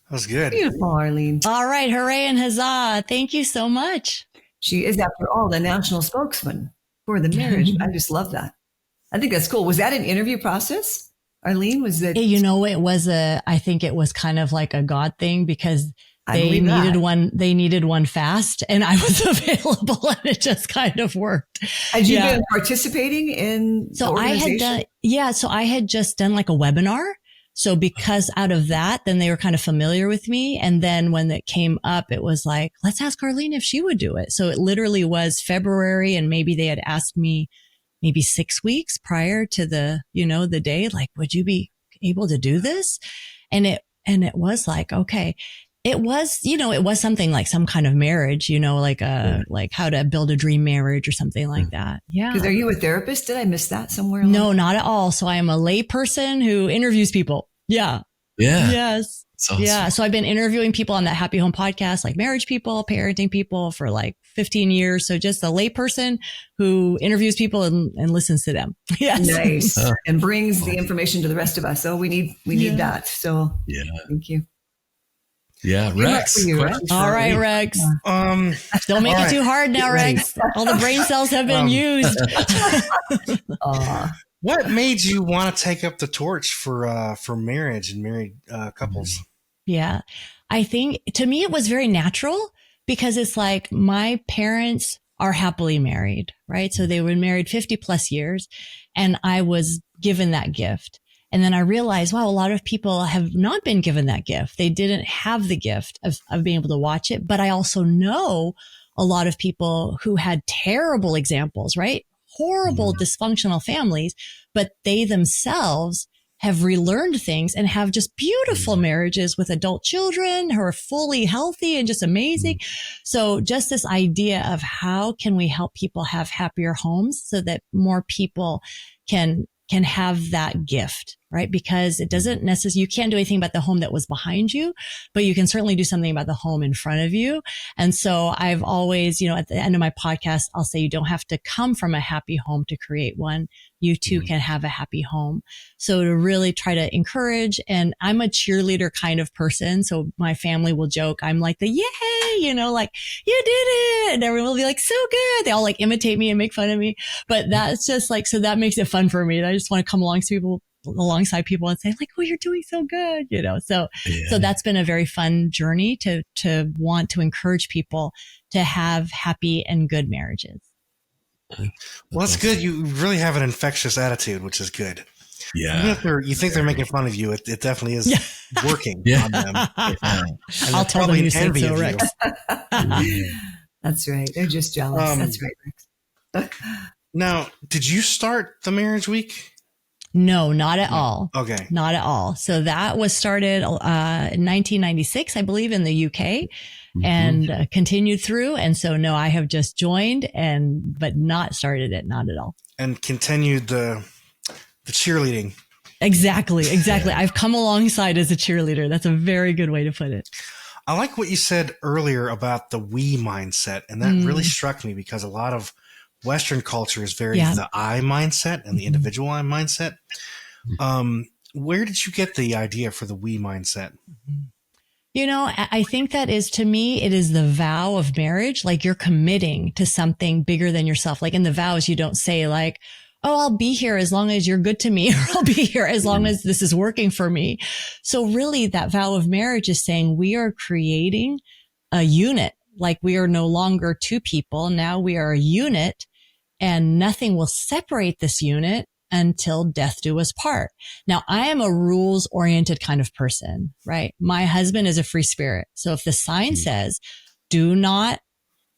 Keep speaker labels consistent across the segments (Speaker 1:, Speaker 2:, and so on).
Speaker 1: That was good.
Speaker 2: Beautiful, Arlene.
Speaker 3: All right. Hooray and huzzah. Thank you so much.
Speaker 2: She is, after all, the national spokesman for the marriage. I just love that. I think that's cool. Was that an interview process, Arlene? Was that?
Speaker 3: You know, I think it was kind of like a God thing because they needed one fast and I was available and it just kind of worked.
Speaker 2: Had you been participating in the organization?
Speaker 3: I had just done like a webinar. So because out of that, then they were kind of familiar with me. And then when it came up, it was like, let's ask Arlene if she would do it. So it literally was February and maybe they had asked me maybe 6 weeks prior to the day, like, would you be able to do this? And it was like, okay, it was something like some kind of marriage, like how to build a dream marriage or something like that. Yeah.
Speaker 2: Because are you a therapist? Did I miss that somewhere?
Speaker 3: No, not at all. So I am a lay person who interviews people. Yeah.
Speaker 4: Yeah.
Speaker 3: Yes.
Speaker 4: Awesome.
Speaker 3: Yeah. So I've been interviewing people on that Happy Home podcast, like marriage people, parenting people for like 15 years. So just a lay person who interviews people and listens to them. Yes.
Speaker 2: Nice. And brings the information to the rest of us. So we need that. So thank you.
Speaker 4: Yeah, Rex.
Speaker 3: All right, Rex. Don't make it too hard now, Rex. All the brain cells have been used.
Speaker 1: What made you want to take up the torch for marriage and married couples?
Speaker 3: Yeah, I think to me it was very natural because it's like my parents are happily married, right? So they were married 50 plus years and I was given that gift. And then I realized, wow, a lot of people have not been given that gift. They didn't have the gift of being able to watch it. But I also know a lot of people who had terrible examples, right? Horrible dysfunctional families, but they themselves have relearned things and have just beautiful marriages with adult children who are fully healthy and just amazing. So just this idea of how can we help people have happier homes so that more people can have that gift, right? Because it doesn't necessarily, you can't do anything about the home that was behind you, but you can certainly do something about the home in front of you. And so I've always, at the end of my podcast, I'll say you don't have to come from a happy home to create one. You too can have a happy home. So to really try to encourage, and I'm a cheerleader kind of person. So my family will joke, I'm like the yay, like you did it. And everyone will be like, so good. They all like imitate me and make fun of me. But that's just like, so that makes it fun for me. And I just want to come alongside people and say like, oh, you're doing so good, So that's been a very fun journey to want to encourage people to have happy and good marriages.
Speaker 1: Well, that's good. You really have an infectious attitude, which is good.
Speaker 4: Yeah.
Speaker 1: Even if you think they're making fun of you, it definitely is working on them.
Speaker 3: I'll tell them you said so, Rex.
Speaker 2: That's right. They're just jealous. That's right, Rex.
Speaker 1: Now, did you start the marriage week?
Speaker 3: No, not at all.
Speaker 1: Okay.
Speaker 3: Not at all. So that was started in 1996, I believe, in the UK and continued through. And so, no, I have just joined but not started it. Not at all.
Speaker 1: And continued the cheerleading.
Speaker 3: Exactly. I've come alongside as a cheerleader. That's a very good way to put it.
Speaker 1: I like what you said earlier about the we mindset. And that really struck me because a lot of Western culture is very the I mindset and the individual I mindset. Where did you get the idea for the we mindset?
Speaker 3: I think that is, to me, it is the vow of marriage. Like you're committing to something bigger than yourself. Like in the vows, you don't say like, oh, I'll be here as long as you're good to me, or I'll be here as long as this is working for me. So really that vow of marriage is saying we are creating a unit. Like we are no longer two people. Now we are a unit and nothing will separate this unit until death do us part. Now I am a rules oriented kind of person, right? My husband is a free spirit. So if the sign says do not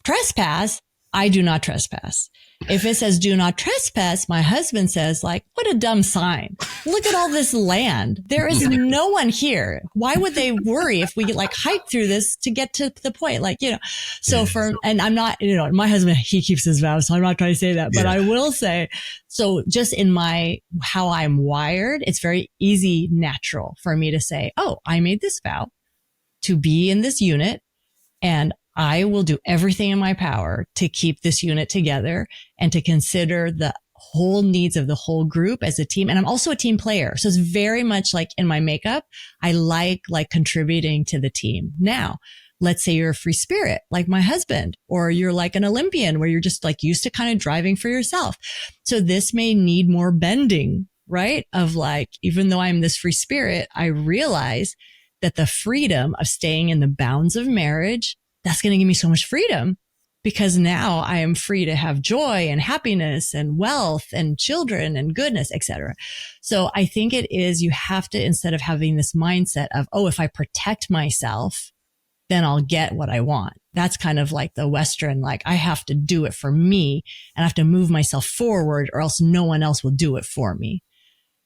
Speaker 3: trespass, I do not trespass. If it says do not trespass, my husband says like, what a dumb sign. Look at all this land. There is no one here. Why would they worry if we like hike through this to get to the point? So and I'm not, my husband, he keeps his vows, so I'm not trying to say that, but I will say, so just in how I'm wired, it's very easy, natural for me to say, oh, I made this vow to be in this unit and I will do everything in my power to keep this unit together and to consider the whole needs of the whole group as a team. And I'm also a team player. So it's very much like in my makeup, I like contributing to the team. Now, let's say you're a free spirit, like my husband, or you're like an Olympian where you're just like used to kind of driving for yourself. So this may need more bending, right? Of like, even though I'm this free spirit, I realize that the freedom of staying in the bounds of marriage, that's going to give me so much freedom, because now I am free to have joy and happiness and wealth and children and goodness, etc. So I think it is, you have to, instead of having this mindset of, oh, if I protect myself, then I'll get what I want. That's kind of like the Western, like I have to do it for me and I have to move myself forward or else no one else will do it for me.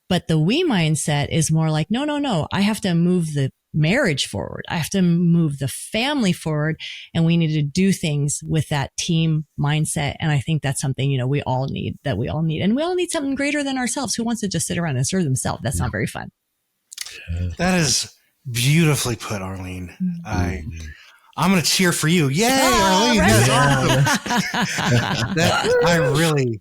Speaker 3: But the we mindset is more like, no, I have to move the marriage forward. I have to move the family forward, and we need to do things with that team mindset. And I think that's something, we all need, and we all need something greater than ourselves. Who wants to just sit around and serve themselves? That's not very fun.
Speaker 1: That is beautifully put, Arlene. I'm going to cheer for you. Yay, Arlene.
Speaker 3: Right.
Speaker 1: I really,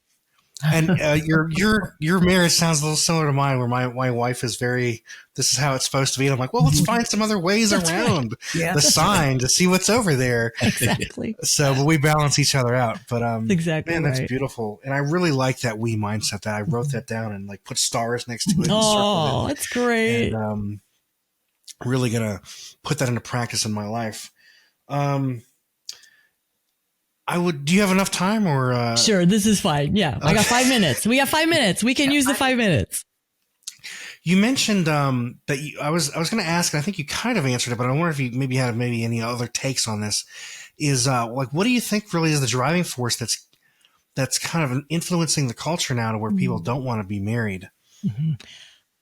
Speaker 1: and your marriage sounds a little similar to mine, where my wife is very, this is how it's supposed to be. And I'm like, well, let's find some other ways around the sign to see what's over there.
Speaker 3: Exactly.
Speaker 1: So, but we balance each other out. But
Speaker 3: exactly,
Speaker 1: man, that's beautiful. And I really like that we mindset. That I wrote that down and like put stars next to it.
Speaker 3: Oh, that's great.
Speaker 1: And really gonna put that into practice in my life. Do you have enough time or?
Speaker 3: Sure. This is fine. Yeah. Okay. I got 5 minutes. We got 5 minutes. We can use the 5 minutes.
Speaker 1: You mentioned, that I was going to ask, and I think you kind of answered it, but I wonder if you maybe had any other takes on this, is, like, what do you think really is the driving force that's kind of influencing the culture now to where people don't want to be married?
Speaker 3: Mm-hmm.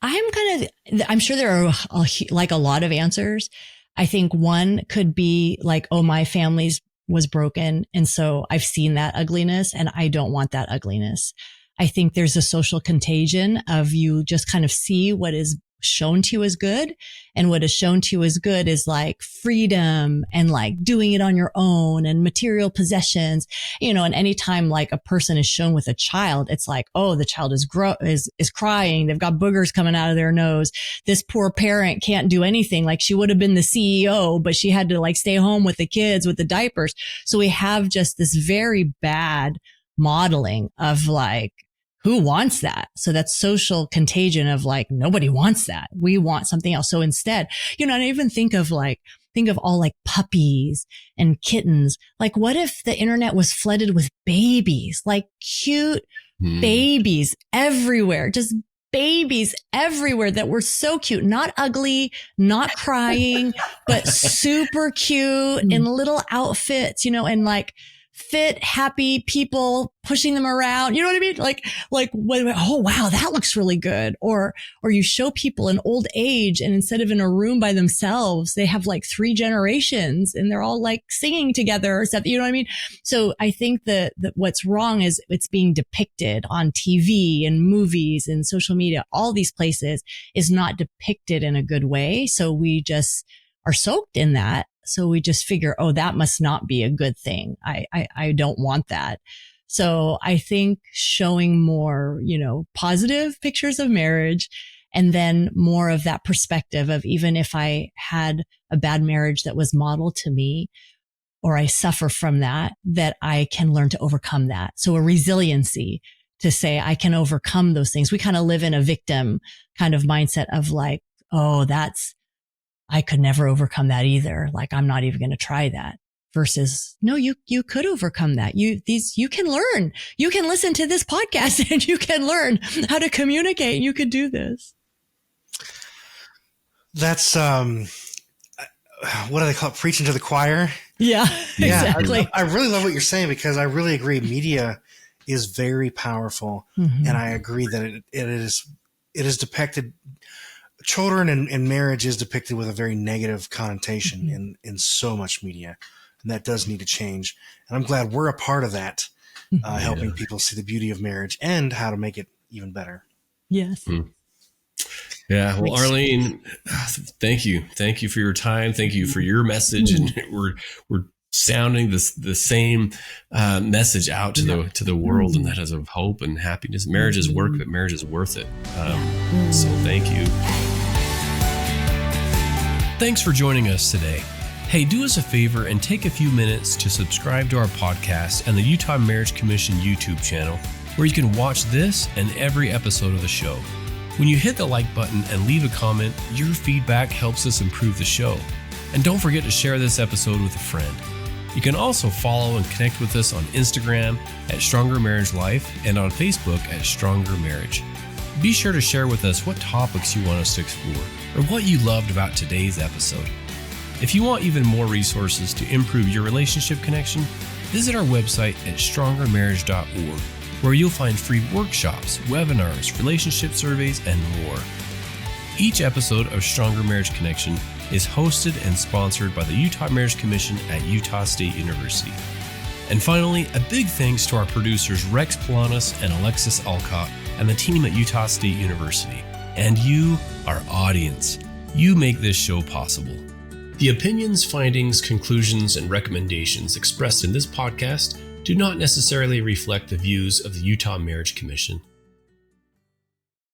Speaker 3: I'm sure there are like a lot of answers. I think one could be like, oh, my family's was broken. And so I've seen that ugliness and I don't want that ugliness. I think there's a social contagion of you just kind of see what is shown to you as good. And what is shown to you as good is like freedom and like doing it on your own and material possessions, and anytime like a person is shown with a child, it's like, oh, the child is crying. They've got boogers coming out of their nose. This poor parent can't do anything. Like she would have been the CEO, but she had to like stay home with the kids with the diapers. So we have just this very bad modeling of like, who wants that? So that's social contagion of like, nobody wants that. We want something else. So instead, and I even think of all like puppies and kittens. Like what if the internet was flooded with babies, like cute babies everywhere, just babies everywhere that were so cute, not ugly, not crying, but super cute in little outfits, and like fit, happy people pushing them around. You know what I mean? Like, oh, wow, that looks really good. Or you show people in old age and instead of in a room by themselves, they have like 3 generations and they're all like singing together or stuff. You know what I mean? So I think that what's wrong is it's being depicted on TV and movies and social media, all these places is not depicted in a good way. So we just are soaked in that. So we just figure, oh, that must not be a good thing. I don't want that. So I think showing more, positive pictures of marriage and then more of that perspective of even if I had a bad marriage that was modeled to me or I suffer from that I can learn to overcome that. So a resiliency to say I can overcome those things. We kind of live in a victim kind of mindset of like, oh, I could never overcome that either. Like, I'm not even going to try that versus no, you could overcome that. You can learn, you can listen to this podcast and you can learn how to communicate. You could do this.
Speaker 1: That's, what do they call it? Preaching to the choir.
Speaker 3: Yeah, exactly.
Speaker 1: I really love what you're saying because I really agree. Media is very powerful. Mm-hmm. And I agree that it is depicted. Children and marriage is depicted with a very negative connotation in so much media, and that does need to change. And I'm glad we're a part of that, helping people see the beauty of marriage and how to make it even better.
Speaker 3: Yes.
Speaker 4: Yeah. Well, Arlene, thank you for your time. Thank you for your message, and we're sounding the same message out to the world, and that is of hope and happiness. Marriage is work, but marriage is worth it. So thank you. Thanks for joining us today. Hey, do us a favor and take a few minutes to subscribe to our podcast and the Utah Marriage Commission YouTube channel, where you can watch this and every episode of the show. When you hit the like button and leave a comment, your feedback helps us improve the show. And don't forget to share this episode with a friend. You can also follow and connect with us on Instagram at Stronger Marriage Life and on Facebook at Stronger Marriage. Be sure to share with us what topics you want us to explore or what you loved about today's episode. If you want even more resources to improve your relationship connection, visit our website at strongermarriage.org, where you'll find free workshops, webinars, relationship surveys, and more. Each episode of Stronger Marriage Connection is hosted and sponsored by the Utah Marriage Commission at Utah State University. And finally, a big thanks to our producers Rex Polanis and Alexis Alcott and the team at Utah State University. And you, our audience. You make this show possible. The opinions, findings, conclusions, and recommendations expressed in this podcast do not necessarily reflect the views of the Utah Marriage Commission.